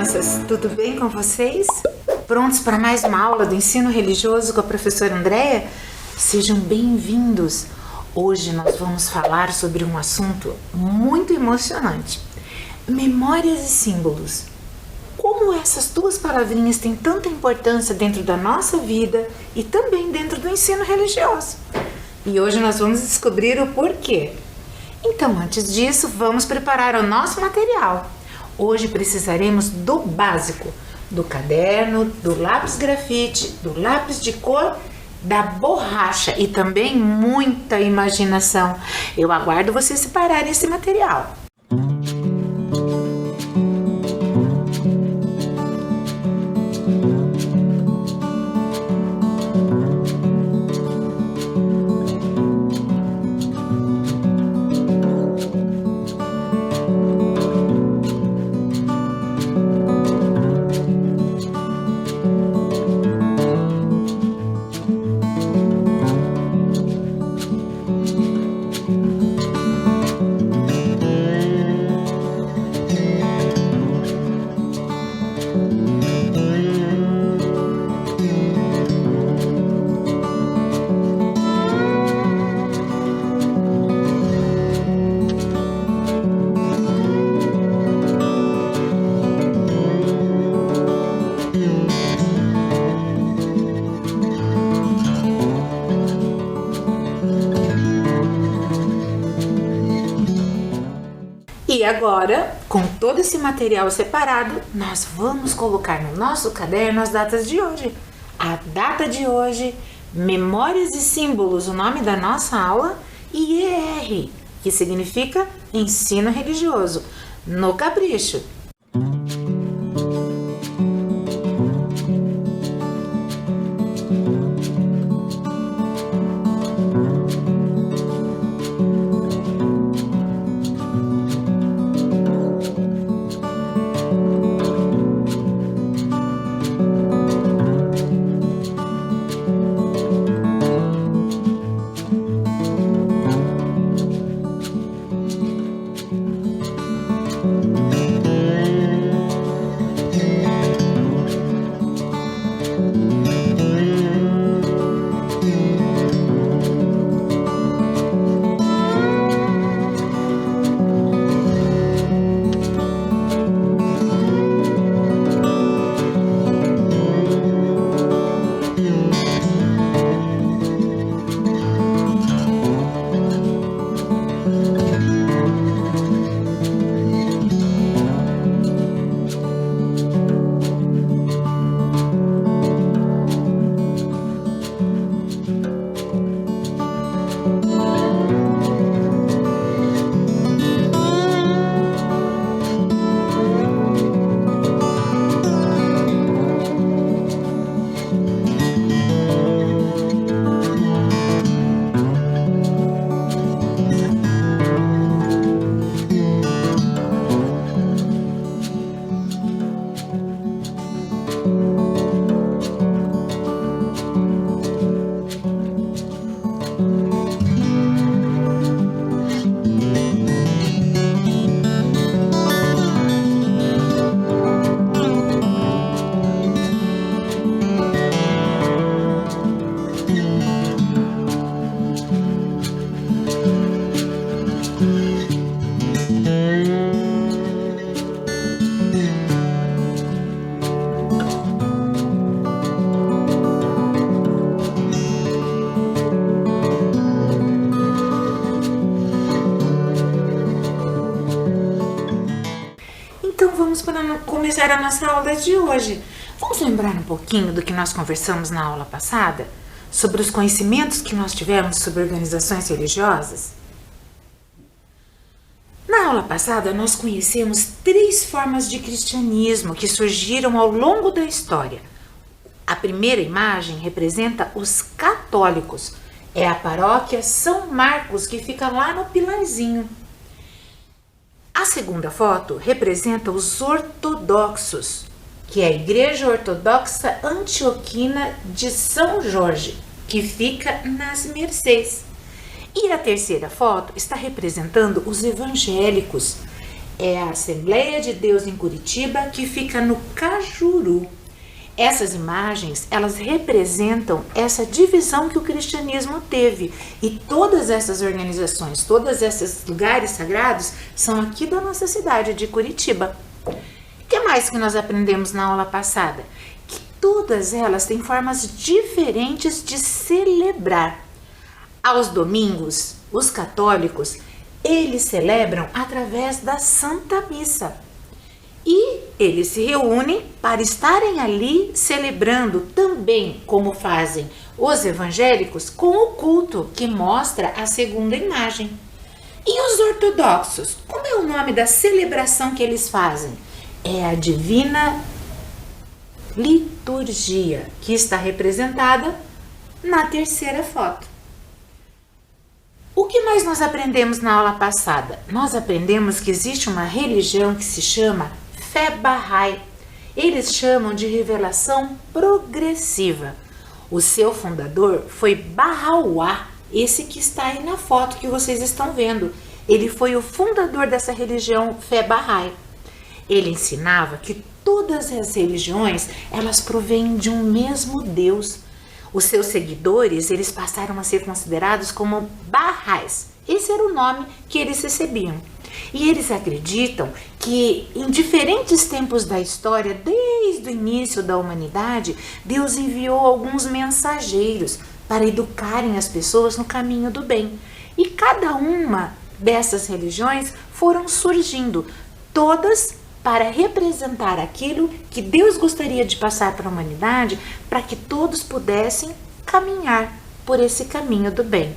crianças, tudo bem com vocês? Prontos para mais uma aula do ensino religioso com a professora Andréia? Sejam bem-vindos! Hoje nós vamos falar sobre um assunto muito emocionante: memórias e símbolos. Como essas duas palavrinhas têm tanta importância dentro da nossa vida e também dentro do ensino religioso. E hoje nós vamos descobrir o porquê. Então, antes disso, vamos preparar o nosso material. Hoje precisaremos do básico, do caderno, do lápis grafite, do lápis de cor, da borracha e também muita imaginação. Eu aguardo vocês separarem esse material. E agora, com todo esse material separado, nós vamos colocar no nosso caderno as datas de hoje. A data de hoje, memórias e símbolos, o nome da nossa aula, e ER, que significa ensino religioso, no capricho. Então vamos começar a nossa aula de hoje. Vamos lembrar um pouquinho do que nós conversamos na aula passada? Sobre os conhecimentos que nós tivemos sobre organizações religiosas? Na aula passada nós conhecemos 3 formas de cristianismo que surgiram ao longo da história. A primeira imagem representa os católicos. É a paróquia São Marcos, que fica lá no Pilarzinho. A segunda foto representa os ortodoxos, que é a Igreja Ortodoxa Antioquina de São Jorge, que fica nas Mercês. E a terceira foto está representando os evangélicos. é a Assembleia de Deus em Curitiba, que fica no Cajuru. Essas imagens, elas representam essa divisão que o cristianismo teve. E todas essas organizações, todos esses lugares sagrados são aqui da nossa cidade de Curitiba. O que mais que nós aprendemos na aula passada? Que todas elas têm formas diferentes de celebrar. Aos domingos, os católicos, eles celebram através da Santa Missa. E eles se reúnem para estarem ali celebrando também, como fazem os evangélicos, com o culto que mostra a segunda imagem. E os ortodoxos, como é o nome da celebração que eles fazem? É a Divina Liturgia, que está representada na terceira foto. O que mais nós aprendemos na aula passada? Nós aprendemos que existe uma religião que se chama Fé Bahá'í. Eles chamam de revelação progressiva. O seu fundador foi Baha'u'lláh, esse que está aí na foto que vocês estão vendo. Ele foi o fundador dessa religião Fé Bahá'í. Ele ensinava que todas as religiões, elas provêm de um mesmo Deus. Os seus seguidores, eles passaram a ser considerados como Baha'ís. Esse era o nome que eles recebiam. E eles acreditam que em diferentes tempos da história, desde o início da humanidade, Deus enviou alguns mensageiros para educarem as pessoas no caminho do bem. E cada uma dessas religiões foram surgindo, todas para representar aquilo que Deus gostaria de passar para a humanidade, para que todos pudessem caminhar por esse caminho do bem.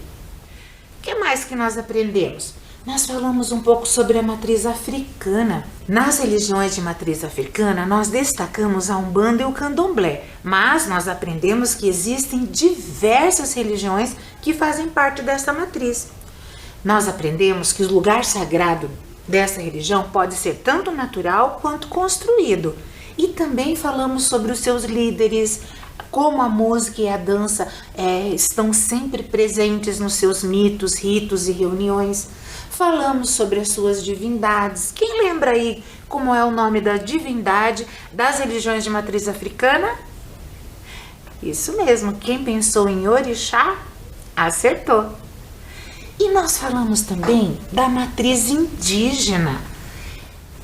O que mais que nós aprendemos? Nós falamos um pouco sobre a matriz africana. Nas religiões de matriz africana, nós destacamos a Umbanda e o Candomblé, mas nós aprendemos que existem diversas religiões que fazem parte dessa matriz. Nós aprendemos que o lugar sagrado dessa religião pode ser tanto natural quanto construído. E também falamos sobre os seus líderes, como a música e a dança estão sempre presentes nos seus mitos, ritos e reuniões. Falamos sobre as suas divindades. Quem lembra aí como é o nome da divindade das religiões de matriz africana? Isso mesmo, quem pensou em Orixá, acertou. E nós falamos também da matriz indígena.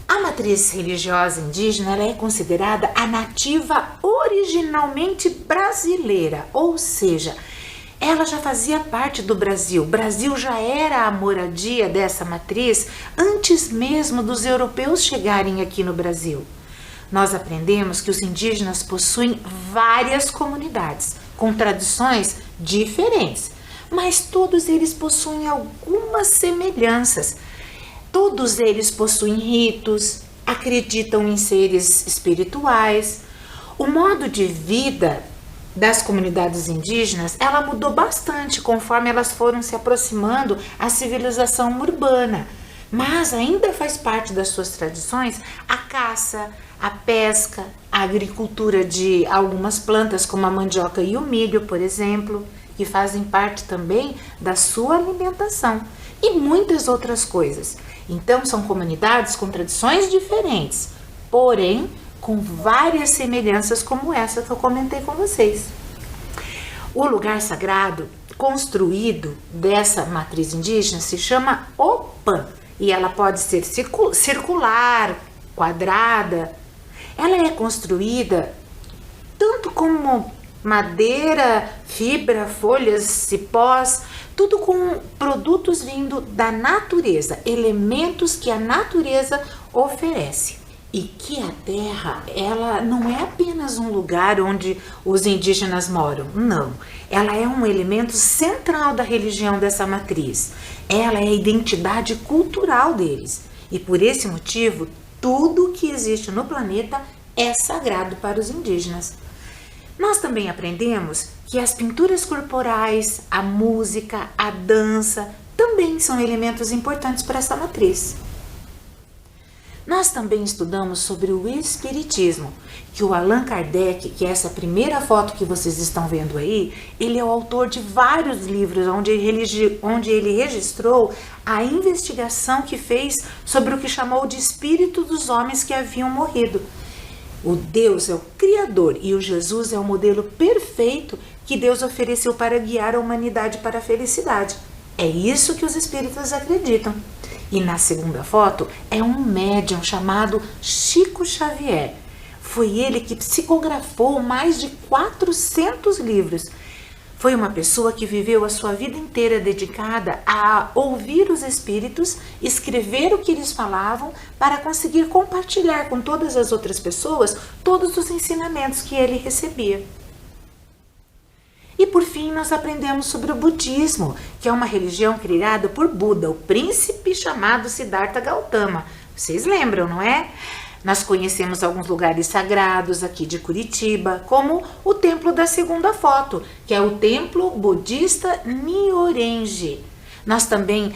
A matriz religiosa indígena, ela é considerada a nativa originalmente brasileira, ou seja, ela já fazia parte do Brasil. O Brasil já era a moradia dessa matriz antes mesmo dos europeus chegarem aqui no Brasil. Nós aprendemos que os indígenas possuem várias comunidades com tradições diferentes, mas todos eles possuem algumas semelhanças. Todos eles possuem ritos, acreditam em seres espirituais. O modo de vida das comunidades indígenas, ela mudou bastante conforme elas foram se aproximando à civilização urbana, mas ainda faz parte das suas tradições a caça, a pesca, a agricultura de algumas plantas como a mandioca e o milho, por exemplo, que fazem parte também da sua alimentação, e muitas outras coisas. Então são comunidades com tradições diferentes, porém com várias semelhanças como essa que eu comentei com vocês. O lugar sagrado construído dessa matriz indígena se chama Opã, e ela pode ser circular, quadrada. Ela é construída tanto como madeira, fibra, folhas, cipós, tudo com produtos vindo da natureza, elementos que a natureza oferece. E que a terra, ela não é apenas um lugar onde os indígenas moram, não. Ela é um elemento central da religião dessa matriz. Ela é a identidade cultural deles. E por esse motivo, tudo que existe no planeta é sagrado para os indígenas. Nós também aprendemos que as pinturas corporais, a música, a dança também são elementos importantes para essa matriz. Nós também estudamos sobre o Espiritismo, que o Allan Kardec, que é essa primeira foto que vocês estão vendo aí, ele é o autor de vários livros onde ele registrou a investigação que fez sobre o que chamou de espírito dos homens que haviam morrido. O Deus é o Criador e o Jesus é o modelo perfeito que Deus ofereceu para guiar a humanidade para a felicidade. É isso que os espíritos acreditam. E na segunda foto é um médium chamado Chico Xavier. Foi ele que psicografou mais de 400 livros. Foi uma pessoa que viveu a sua vida inteira dedicada a ouvir os espíritos, escrever o que eles falavam para conseguir compartilhar com todas as outras pessoas todos os ensinamentos que ele recebia. E por fim, nós aprendemos sobre o budismo, que é uma religião criada por Buda, o príncipe chamado Siddhartha Gautama. Vocês lembram, não é? Nós conhecemos alguns lugares sagrados aqui de Curitiba, como o templo da segunda foto, que é o templo budista Nyorenji. Nós também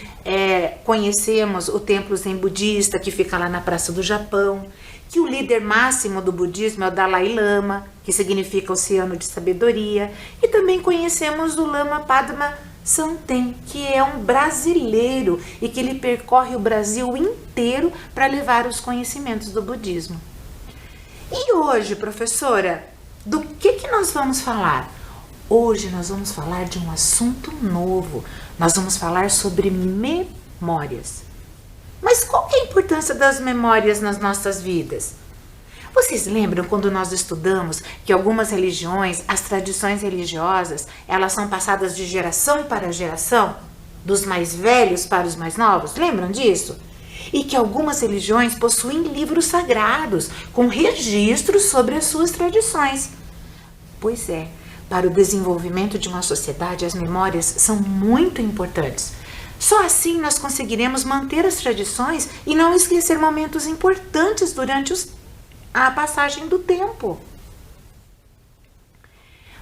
conhecemos o templo zen budista, que fica lá na Praça do Japão, que o líder máximo do budismo é o Dalai Lama, que significa oceano de sabedoria, e também conhecemos o Lama Padma Santen, que é um brasileiro e que ele percorre o Brasil inteiro para levar os conhecimentos do budismo. E hoje, professora, do que nós vamos falar? Hoje nós vamos falar de um assunto novo. Nós vamos falar sobre memórias. Mas qual que é a importância das memórias nas nossas vidas? Vocês lembram quando nós estudamos que algumas religiões, as tradições religiosas, elas são passadas de geração para geração? Dos mais velhos para os mais novos? Lembram disso? E que algumas religiões possuem livros sagrados com registros sobre as suas tradições. Pois é, para o desenvolvimento de uma sociedade, as memórias são muito importantes. Só assim nós conseguiremos manter as tradições e não esquecer momentos importantes durante a passagem do tempo.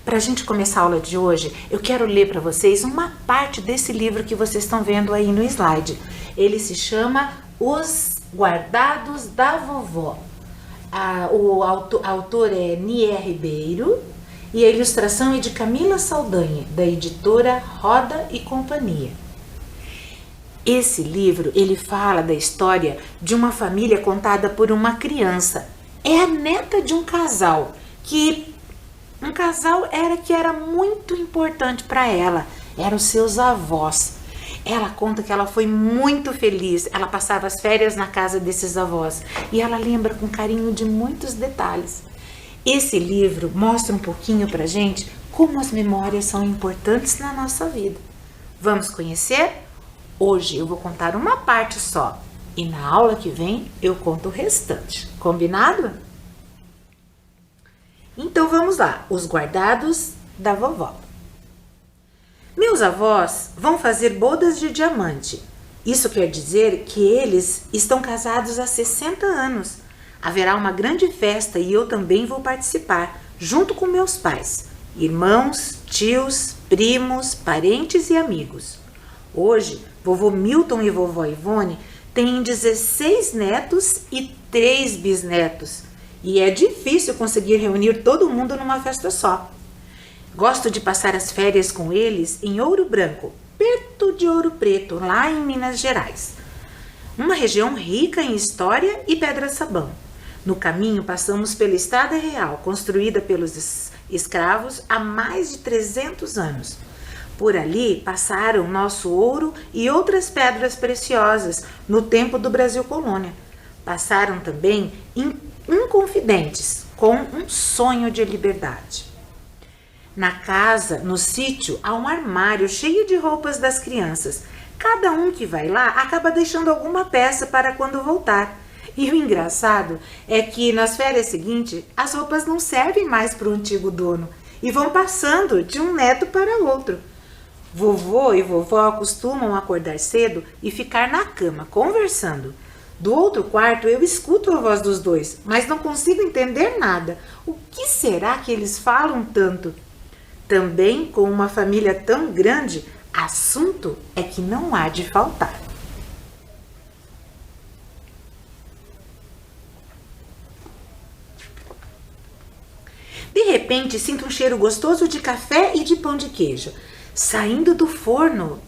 Para a gente começar a aula de hoje, eu quero ler para vocês uma parte desse livro que vocês estão vendo aí no slide. Ele se chama Os Guardados da Vovó. O autor é Nier Ribeiro e a ilustração é de Camila Saldanha, da editora Roda e Companhia. Esse livro, ele fala da história de uma família contada por uma criança. É a neta de um casal, que era muito importante para ela, eram os seus avós. Ela conta que ela foi muito feliz, ela passava as férias na casa desses avós e ela lembra com carinho de muitos detalhes. Esse livro mostra um pouquinho pra gente como as memórias são importantes na nossa vida. Vamos conhecer? Hoje eu vou contar uma parte só e na aula que vem eu conto o restante. Combinado? Então vamos lá, Os Guardados da Vovó. Meus avós vão fazer bodas de diamante. Isso quer dizer que eles estão casados há 60 anos. Haverá uma grande festa e eu também vou participar, junto com meus pais, irmãos, tios, primos, parentes e amigos. Hoje, vovô Milton e vovó Ivone têm 16 netos e 3 bisnetos. E é difícil conseguir reunir todo mundo numa festa só. Gosto de passar as férias com eles em Ouro Branco, perto de Ouro Preto, lá em Minas Gerais. Uma região rica em história e pedra-sabão. No caminho passamos pela Estrada Real, construída pelos escravos há mais de 300 anos. Por ali passaram nosso ouro e outras pedras preciosas no tempo do Brasil Colônia. Passaram também inconfidentes, com um sonho de liberdade. Na casa, no sítio, há um armário cheio de roupas das crianças. Cada um que vai lá acaba deixando alguma peça para quando voltar. E o engraçado é que nas férias seguintes, as roupas não servem mais para o antigo dono e vão passando de um neto para outro. Vovô e vovó costumam acordar cedo e ficar na cama, conversando. Do outro quarto eu escuto a voz dos dois, mas não consigo entender nada. O que será que eles falam tanto? Também, com uma família tão grande, assunto é que não há de faltar. repente, sinto um cheiro gostoso de café e de pão de queijo. Saindo do forno.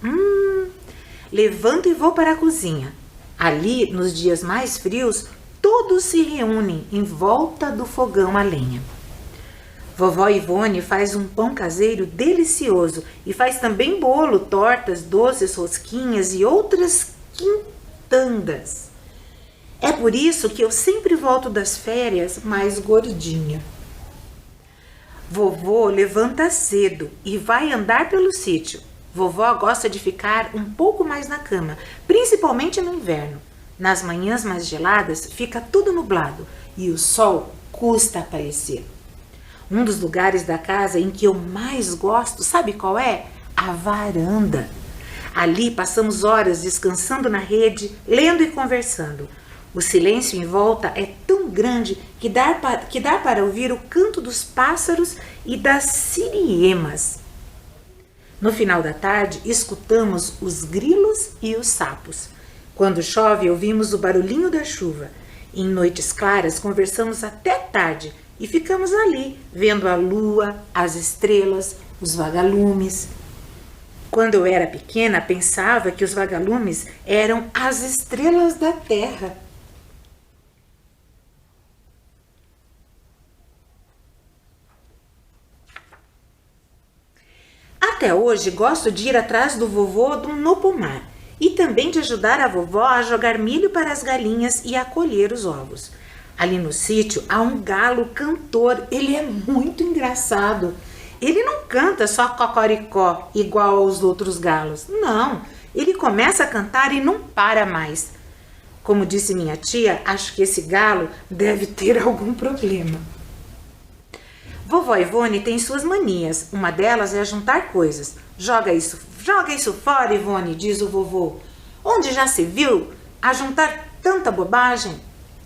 Levanto e vou para a cozinha. Ali, nos dias mais frios, todos se reúnem em volta do fogão a lenha. Vovó Ivone faz um pão caseiro delicioso e faz também bolo, tortas, doces, rosquinhas e outras quintandas. É por isso que eu sempre volto das férias mais gordinha. Vovô levanta cedo e vai andar pelo sítio. Vovó gosta de ficar um pouco mais na cama, principalmente no inverno. Nas manhãs mais geladas fica tudo nublado e o sol custa aparecer. Um dos lugares da casa em que eu mais gosto, sabe qual é? A varanda. Ali passamos horas descansando na rede, lendo e conversando. O silêncio em volta é tão grande que dá para ouvir o canto dos pássaros e das siriemas. No final da tarde, escutamos os grilos e os sapos. Quando chove, ouvimos o barulhinho da chuva. Em noites claras, conversamos até tarde e ficamos ali, vendo a lua, as estrelas, os vagalumes. Quando eu era pequena, pensava que os vagalumes eram as estrelas da terra. Até hoje gosto de ir atrás do vovô no pomar e também de ajudar a vovó a jogar milho para as galinhas e a colher os ovos. Ali no sítio há um galo cantor, ele é muito engraçado. Ele não canta só cocoricó igual aos outros galos, não. Ele começa a cantar e não para mais. Como disse minha tia, acho que esse galo deve ter algum problema. Vovó Ivone tem suas manias. Uma delas é juntar coisas. Joga isso fora, Ivone, diz o vovô. Onde já se viu a juntar tanta bobagem?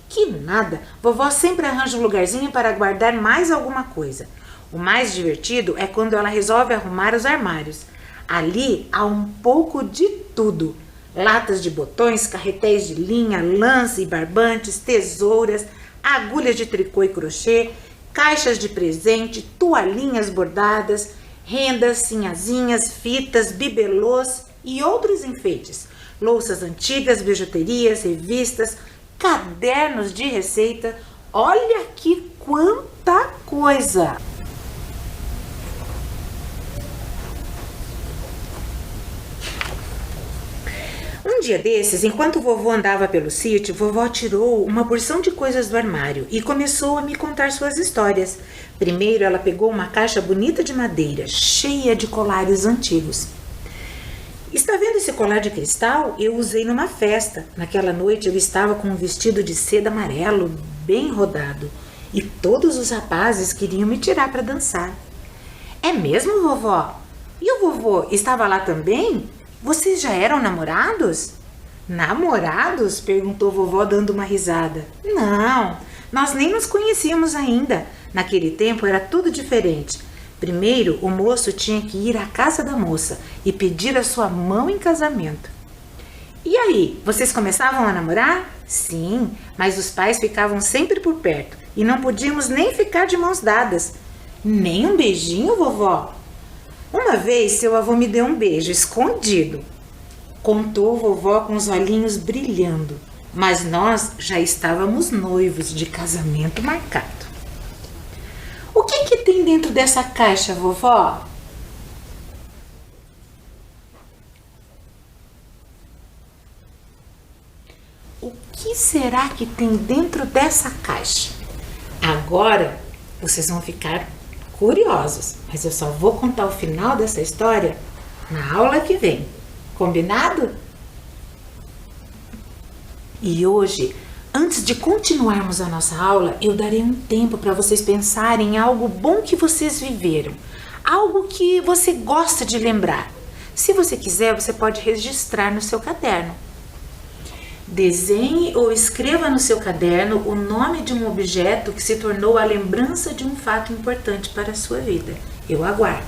Que nada. Vovó sempre arranja um lugarzinho para guardar mais alguma coisa. O mais divertido é quando ela resolve arrumar os armários. Ali há um pouco de tudo. Latas de botões, carretéis de linha, lãs e barbantes, tesouras, agulhas de tricô e crochê, caixas de presente, toalhinhas bordadas, rendas, sinhazinhas, fitas, bibelôs e outros enfeites, louças antigas, bijuterias, revistas, cadernos de receita. Olha que quanta coisa! Um dia desses, enquanto vovô andava pelo sítio, vovó tirou uma porção de coisas do armário e começou a me contar suas histórias. Primeiro, ela pegou uma caixa bonita de madeira, cheia de colares antigos. Está vendo esse colar de cristal? Eu usei numa festa. Naquela noite eu estava com um vestido de seda amarelo, bem rodado, e todos os rapazes queriam me tirar para dançar. É mesmo, vovó? E o vovô estava lá também? Vocês já eram namorados? Namorados? Perguntou vovó dando uma risada. Não, nós nem nos conhecíamos ainda. Naquele tempo era tudo diferente. Primeiro, o moço tinha que ir à casa da moça e pedir a sua mão em casamento. E aí, vocês começavam a namorar? Sim, mas os pais ficavam sempre por perto e não podíamos nem ficar de mãos dadas. Nem um beijinho, vovó? Uma vez seu avô me deu um beijo escondido, contou vovó com os olhinhos brilhando, mas nós já estávamos noivos de casamento marcado. O que tem dentro dessa caixa, vovó? O que será que tem dentro dessa caixa? Agora vocês vão ficar curiosos, mas eu só vou contar o final dessa história na aula que vem. Combinado? E hoje, antes de continuarmos a nossa aula, eu darei um tempo para vocês pensarem em algo bom que vocês viveram, algo que você gosta de lembrar. Se você quiser, você pode registrar no seu caderno. Desenhe ou escreva no seu caderno o nome de um objeto que se tornou a lembrança de um fato importante para a sua vida. Eu aguardo.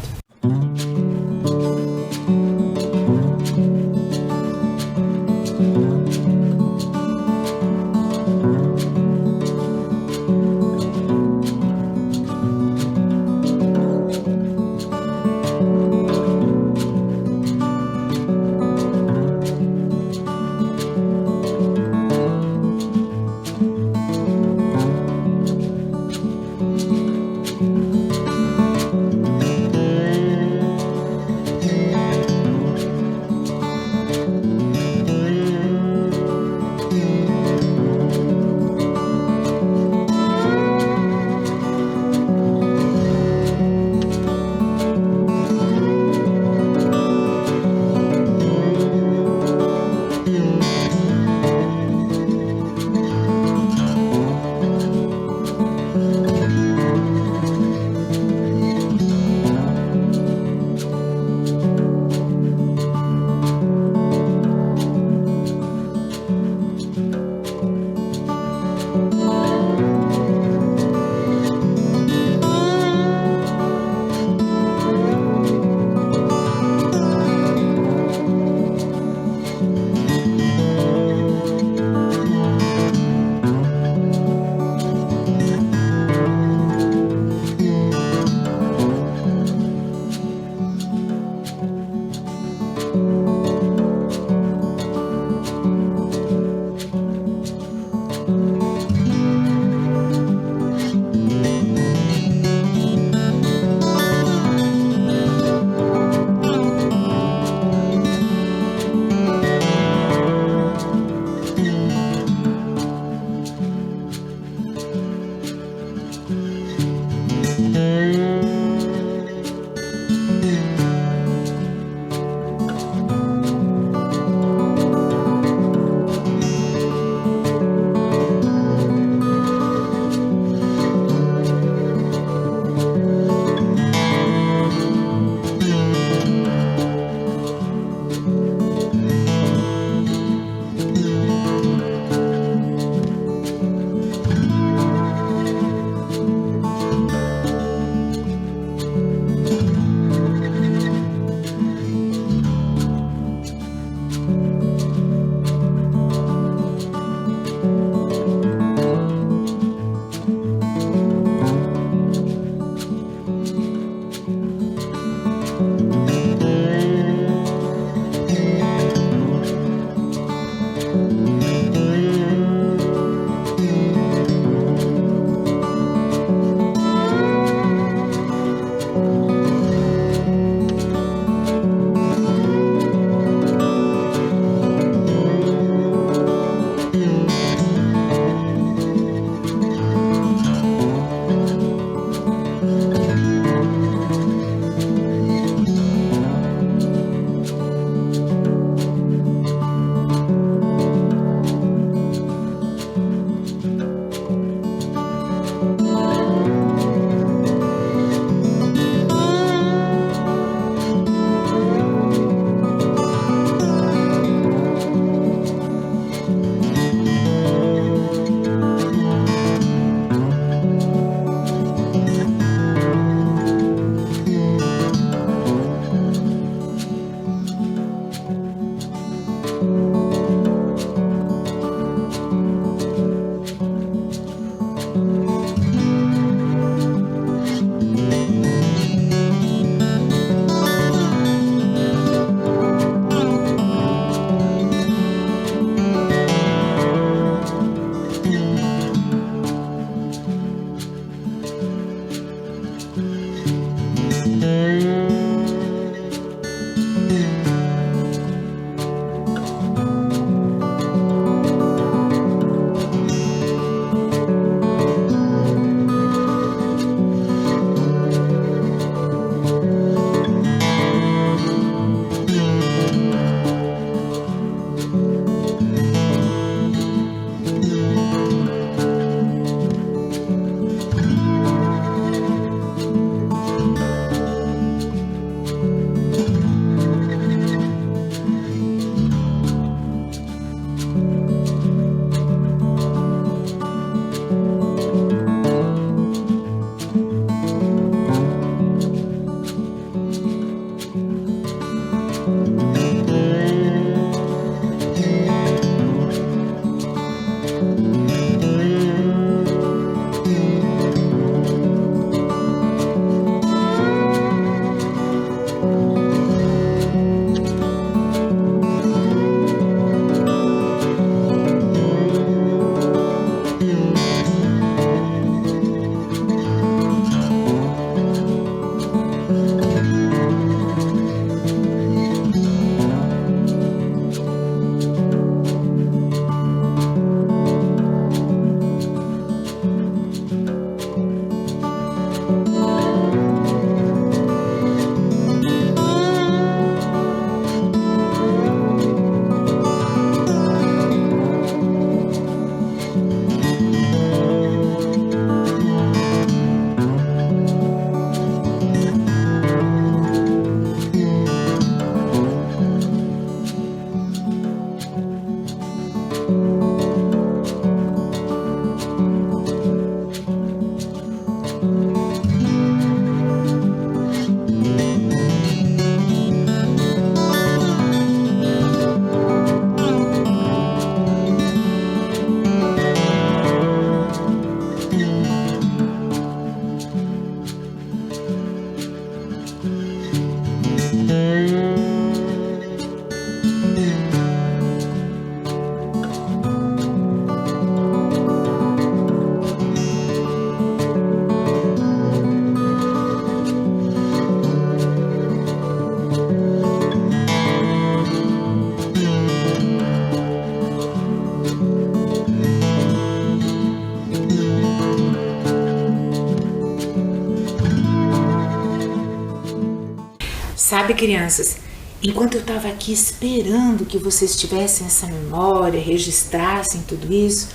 Sabe, crianças, enquanto eu estava aqui esperando que vocês tivessem essa memória, registrassem tudo isso,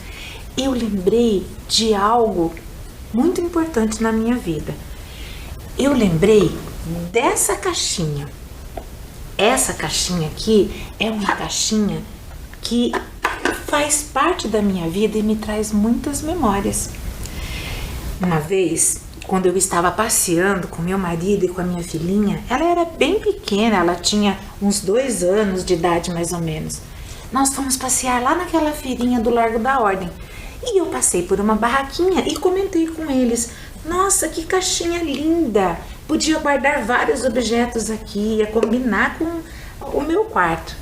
eu lembrei de algo muito importante na minha vida. Eu lembrei dessa caixinha. Essa caixinha aqui é uma caixinha que faz parte da minha vida e me traz muitas memórias. Uma vez, quando eu estava passeando com meu marido e com a minha filhinha, ela era bem pequena, ela tinha uns 2 anos de idade mais ou menos. Nós fomos passear lá naquela feirinha do Largo da Ordem e eu passei por uma barraquinha e comentei com eles: nossa, que caixinha linda! Podia guardar vários objetos aqui, ia combinar com o meu quarto.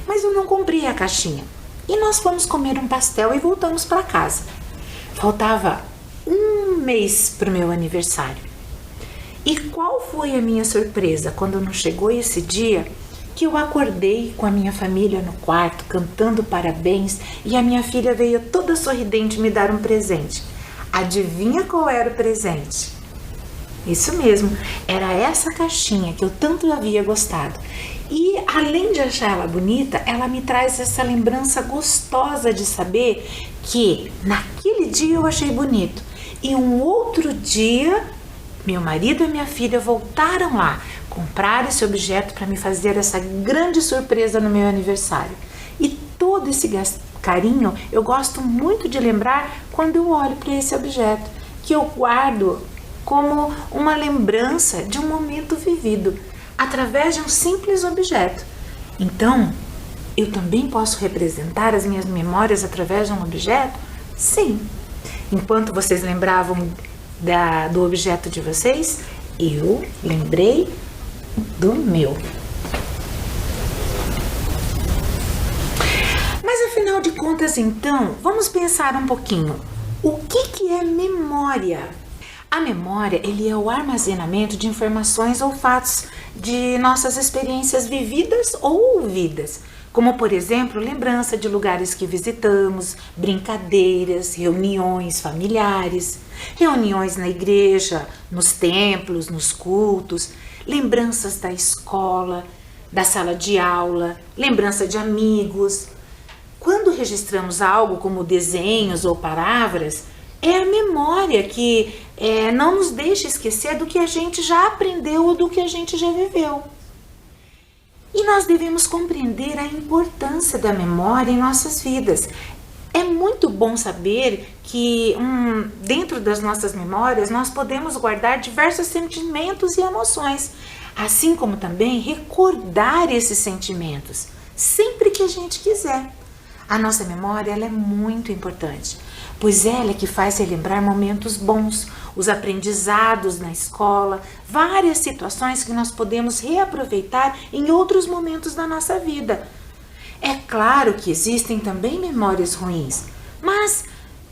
Mas eu não comprei a caixinha e nós fomos comer um pastel e voltamos para casa. Faltava 1 mês para o meu aniversário. E qual foi a minha surpresa quando não chegou esse dia que eu acordei com a minha família no quarto cantando parabéns e a minha filha veio toda sorridente me dar um presente. Adivinha qual era o presente? Isso mesmo, era essa caixinha que eu tanto havia gostado. E além de achar ela bonita, ela me traz essa lembrança gostosa de saber que naquele dia eu achei bonito. E um outro dia, meu marido e minha filha voltaram lá, compraram esse objeto para me fazer essa grande surpresa no meu aniversário. E todo esse carinho eu gosto muito de lembrar quando eu olho para esse objeto, que eu guardo como uma lembrança de um momento vivido, através de um simples objeto. Então, eu também posso representar as minhas memórias através de um objeto? Sim. Enquanto vocês lembravam do objeto de vocês, eu lembrei do meu. Mas afinal de contas, então, vamos pensar um pouquinho. O que é memória? A memória, ele é o armazenamento de informações ou fatos de nossas experiências vividas ou ouvidas, como, por exemplo, lembrança de lugares que visitamos, brincadeiras, reuniões familiares, reuniões na igreja, nos templos, nos cultos, lembranças da escola, da sala de aula, lembrança de amigos. Quando registramos algo como desenhos ou palavras, é a memória que não nos deixa esquecer do que a gente já aprendeu ou do que a gente já viveu. E nós devemos compreender a importância da memória em nossas vidas. É muito bom saber que dentro das nossas memórias nós podemos guardar diversos sentimentos e emoções, assim como também recordar esses sentimentos, sempre que a gente quiser. A nossa memória ela é muito importante, pois ela é que faz relembrar momentos bons, os aprendizados na escola, várias situações que nós podemos reaproveitar em outros momentos da nossa vida. É claro que existem também memórias ruins, mas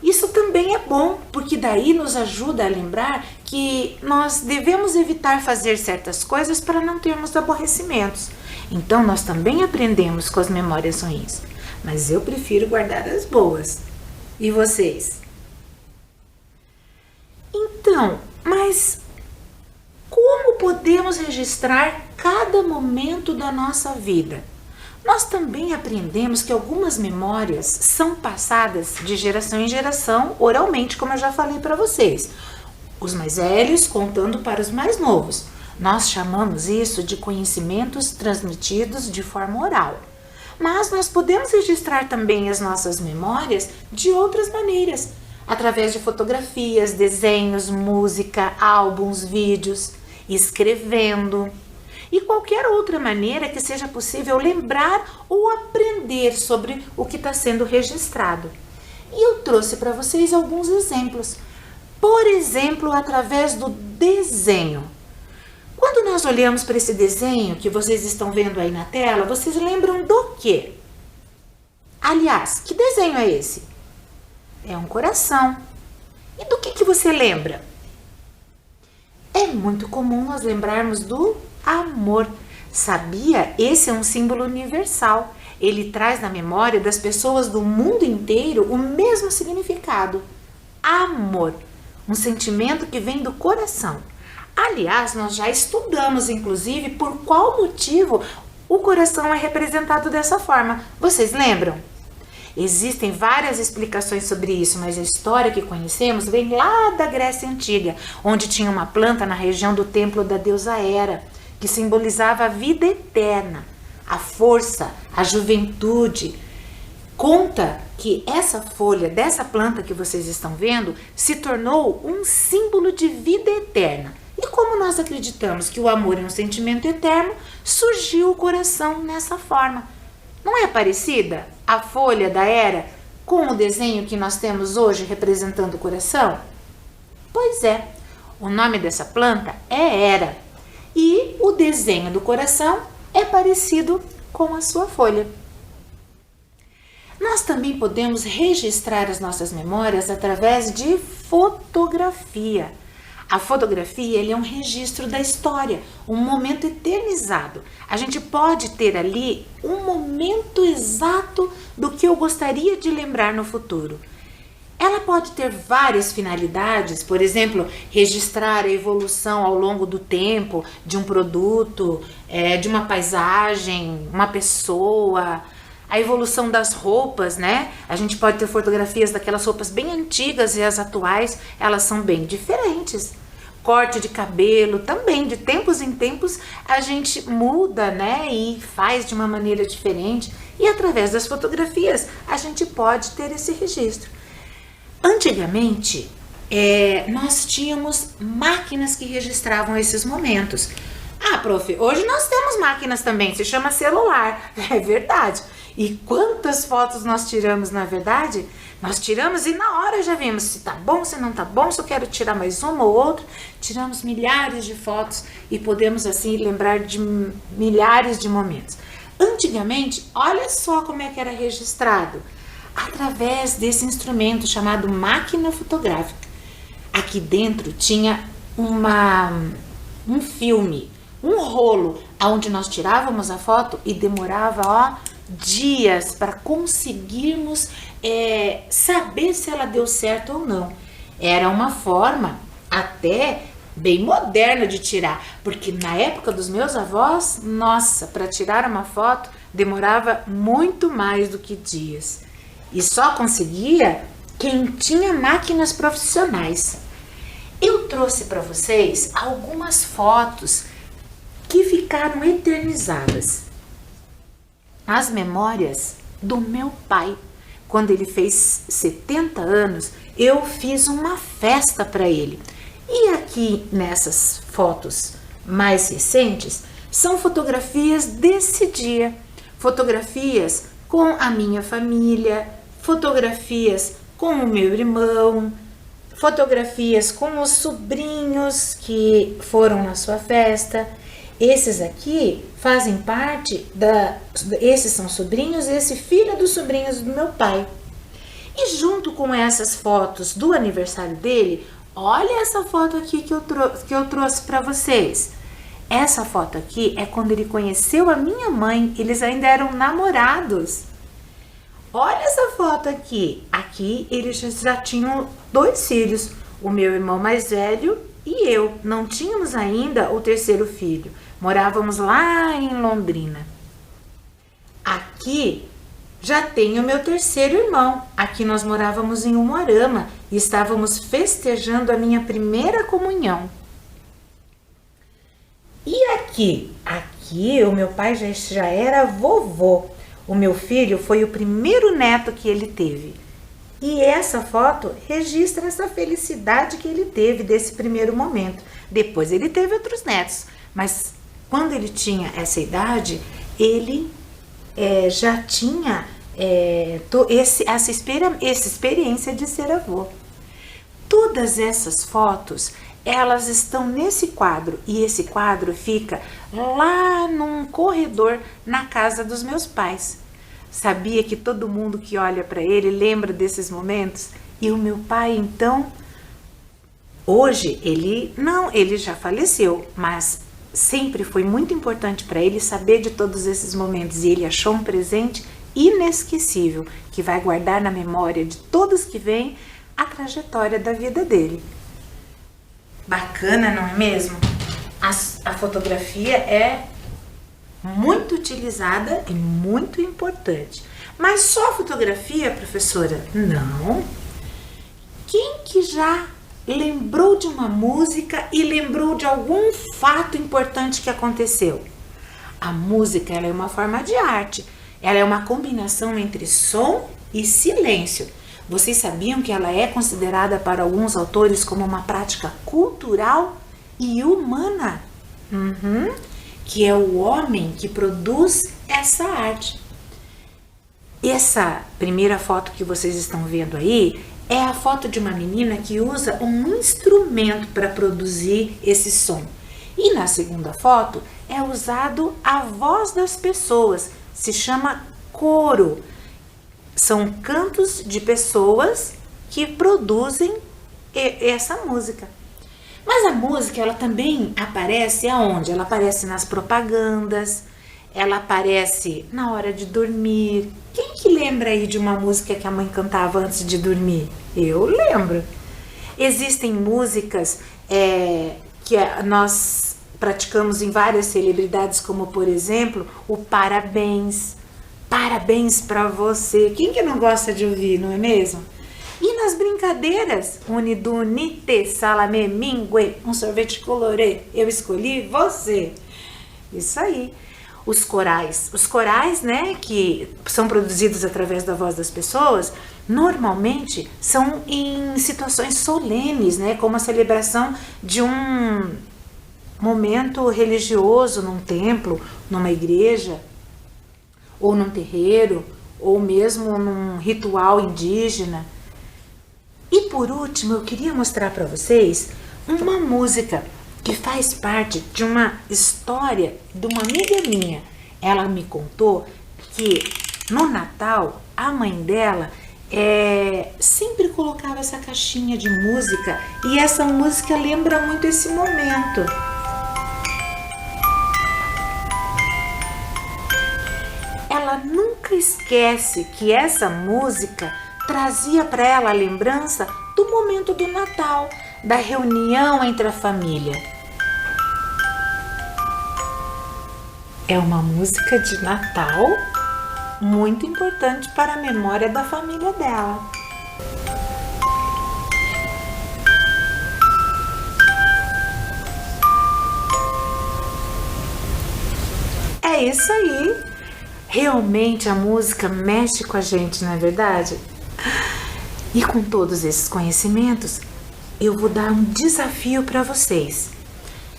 isso também é bom, porque daí nos ajuda a lembrar que nós devemos evitar fazer certas coisas para não termos aborrecimentos. Então nós também aprendemos com as memórias ruins, mas eu prefiro guardar as boas. E vocês? Então, mas como podemos registrar cada momento da nossa vida? Nós também aprendemos que algumas memórias são passadas de geração em geração oralmente, como eu já falei para vocês. Os mais velhos contando para os mais novos. Nós chamamos isso de conhecimentos transmitidos de forma oral. Mas nós podemos registrar também as nossas memórias de outras maneiras, através de fotografias, desenhos, música, álbuns, vídeos, escrevendo e qualquer outra maneira que seja possível lembrar ou aprender sobre o que está sendo registrado. E eu trouxe para vocês alguns exemplos. Por exemplo, através do desenho. Quando nós olhamos para esse desenho que vocês estão vendo aí na tela, vocês lembram do quê? Aliás, que desenho é esse? É um coração. E do que você lembra? É muito comum nós lembrarmos do amor. Sabia? Esse é um símbolo universal. Ele traz na memória das pessoas do mundo inteiro o mesmo significado. Amor. Um sentimento que vem do coração. Aliás, nós já estudamos, inclusive, por qual motivo o coração é representado dessa forma. Vocês lembram? Existem várias explicações sobre isso, mas a história que conhecemos vem lá da Grécia Antiga, onde tinha uma planta na região do templo da deusa Hera, que simbolizava a vida eterna, a força, a juventude. Conta que essa folha dessa planta que vocês estão vendo se tornou um símbolo de vida eterna. E como nós acreditamos que o amor é um sentimento eterno, surgiu o coração nessa forma. Não é parecida a folha da Hera com o desenho que nós temos hoje representando o coração? Pois é, o nome dessa planta é Hera e o desenho do coração é parecido com a sua folha. Nós também podemos registrar as nossas memórias através de fotografia. A fotografia ele é um registro da história, um momento eternizado. A gente pode ter ali um momento exato do que eu gostaria de lembrar no futuro. Ela pode ter várias finalidades, por exemplo, registrar a evolução ao longo do tempo de um produto, de uma paisagem, uma pessoa, a evolução das roupas, né? A gente pode ter fotografias daquelas roupas bem antigas e as atuais, elas são bem diferentes. Corte de cabelo, também de tempos em tempos a gente muda, né? E faz de uma maneira diferente. E através das fotografias a gente pode ter esse registro. Antigamente, nós tínhamos máquinas que registravam esses momentos. Ah, prof, hoje nós temos máquinas também, se chama celular, é verdade. E quantas fotos nós tiramos, na verdade? Nós tiramos e na hora já vimos se tá bom, se não tá bom, se eu quero tirar mais uma ou outra. Tiramos milhares de fotos e podemos assim lembrar de milhares de momentos. Antigamente, olha só como é que era registrado. Através desse instrumento chamado máquina fotográfica. Aqui dentro tinha um filme, um rolo, onde nós tirávamos a foto e demorava dias para conseguirmos saber se ela deu certo ou não. Era uma forma até bem moderna de tirar, porque na época dos meus avós, nossa, para tirar uma foto demorava muito mais do que dias. E só conseguia quem tinha máquinas profissionais. Eu trouxe para vocês algumas fotos que ficaram eternizadas. As memórias do meu pai. Quando ele fez 70 anos, eu fiz uma festa para ele. E aqui nessas fotos mais recentes, são fotografias desse dia. Fotografias com a minha família, fotografias com o meu irmão, fotografias com os sobrinhos que foram na sua festa. Esses aqui fazem parte esses são sobrinhos, esse filho dos sobrinhos do meu pai. E junto com essas fotos do aniversário dele, olha essa foto aqui que eu trouxe para vocês. Essa foto aqui é quando ele conheceu a minha mãe, eles ainda eram namorados. Olha essa foto aqui. Aqui eles já tinham 2 filhos, o meu irmão mais velho e eu. Não tínhamos ainda o terceiro filho. Morávamos lá em Londrina. Aqui já tenho o meu terceiro irmão. Aqui nós morávamos em Umuarama e estávamos festejando a minha primeira comunhão. E aqui o meu pai já era vovô. O meu filho foi o primeiro neto que ele teve. E essa foto registra essa felicidade que ele teve desse primeiro momento. Depois ele teve outros netos, mas quando ele tinha essa idade, ele já tinha essa experiência de ser avô. Todas essas fotos, elas estão nesse quadro, e esse quadro fica lá num corredor na casa dos meus pais. Sabia que todo mundo que olha para ele lembra desses momentos? E o meu pai, então, hoje ele já faleceu, mas sempre foi muito importante para ele saber de todos esses momentos, e ele achou um presente inesquecível que vai guardar na memória de todos que vêm a trajetória da vida dele. Bacana, não é mesmo? A fotografia é muito utilizada e muito importante. Mas só fotografia, professora? Não. Quem que já lembrou de uma música e lembrou de algum fato importante que aconteceu? A música, ela é uma forma de arte. Ela é uma combinação entre som e silêncio. Vocês sabiam que ela é considerada para alguns autores como uma prática cultural e humana? Que é o homem que produz essa arte. Essa primeira foto que vocês estão vendo aí é a foto de uma menina que usa um instrumento para produzir esse som. E na segunda foto é usado a voz das pessoas, se chama coro. São cantos de pessoas que produzem essa música. Mas a música, ela também aparece aonde? Ela aparece nas propagandas, ela aparece na hora de dormir. Quem que lembra aí de uma música que a mãe cantava antes de dormir? Eu lembro. Existem músicas que nós praticamos em várias celebridades, como por exemplo, o parabéns. Parabéns pra você. Quem que não gosta de ouvir, não é mesmo? E nas brincadeiras, unidunite, salame, mingue, um sorvete colorê, eu escolhi você. Isso aí. Os corais, né, que são produzidos através da voz das pessoas, normalmente são em situações solenes, né, como a celebração de um momento religioso num templo, numa igreja, ou num terreiro, ou mesmo num ritual indígena. E por último, eu queria mostrar para vocês uma música que faz parte de uma história de uma amiga minha. Ela me contou que no Natal a mãe dela sempre colocava essa caixinha de música e essa música lembra muito esse momento. Ela nunca esquece que essa música trazia para ela a lembrança do momento do Natal, da reunião entre a família. É uma música de Natal muito importante para a memória da família dela. É isso aí. Realmente a música mexe com a gente, não é verdade? E com todos esses conhecimentos, eu vou dar um desafio para vocês.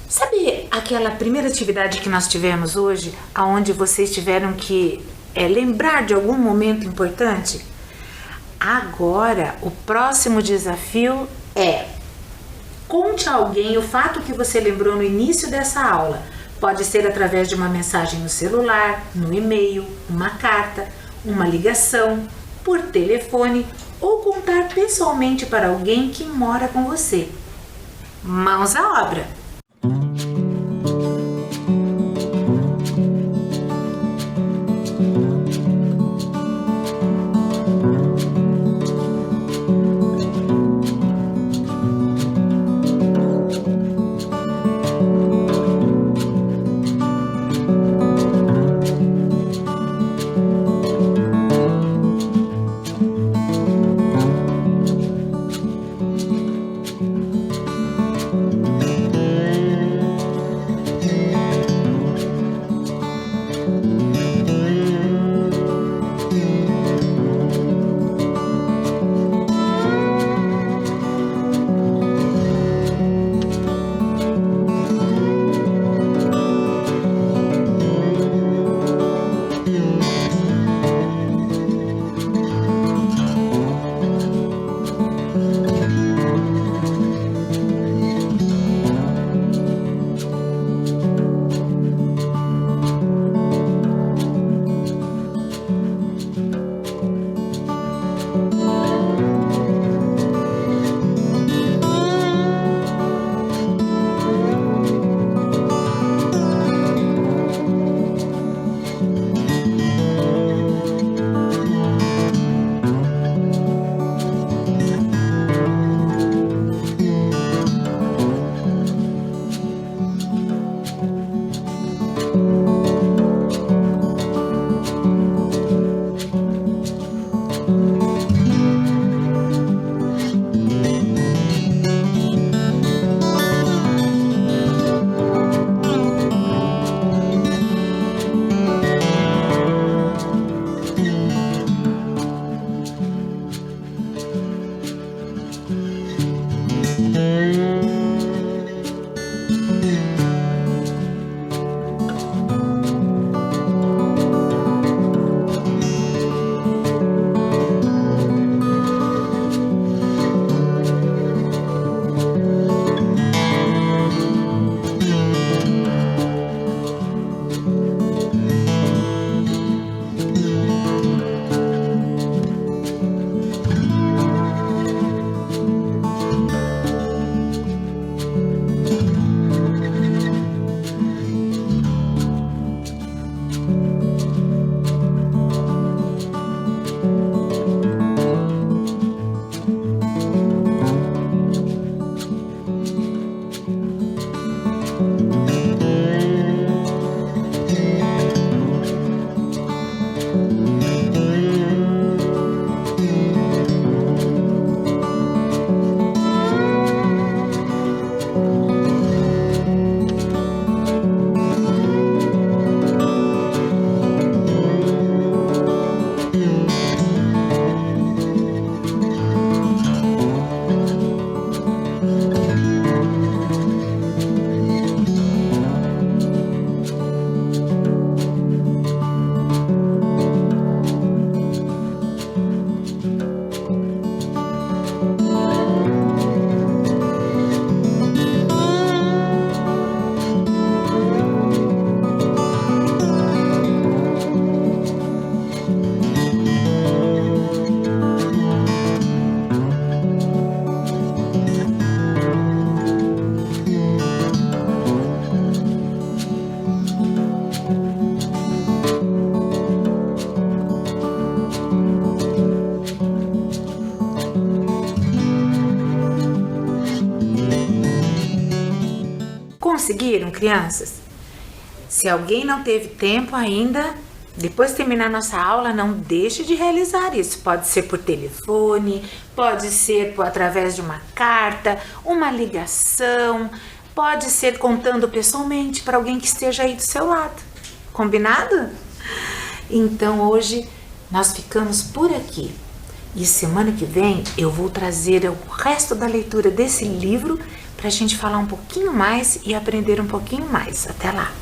Sabe aquela primeira atividade que nós tivemos hoje, onde vocês tiveram que lembrar de algum momento importante? Agora, o próximo desafio é: conte a alguém o fato que você lembrou no início dessa aula. Pode ser através de uma mensagem no celular, no e-mail, uma carta, uma ligação, por telefone ou contar pessoalmente para alguém que mora com você. Mãos à obra! Conseguiram, crianças? Se alguém não teve tempo ainda, depois de terminar nossa aula, não deixe de realizar isso. Pode ser por telefone, pode ser através de uma carta, uma ligação, pode ser contando pessoalmente para alguém que esteja aí do seu lado. Combinado? Então hoje nós ficamos por aqui. E semana que vem eu vou trazer o resto da leitura desse livro para a gente falar um pouquinho mais e aprender um pouquinho mais. Até lá!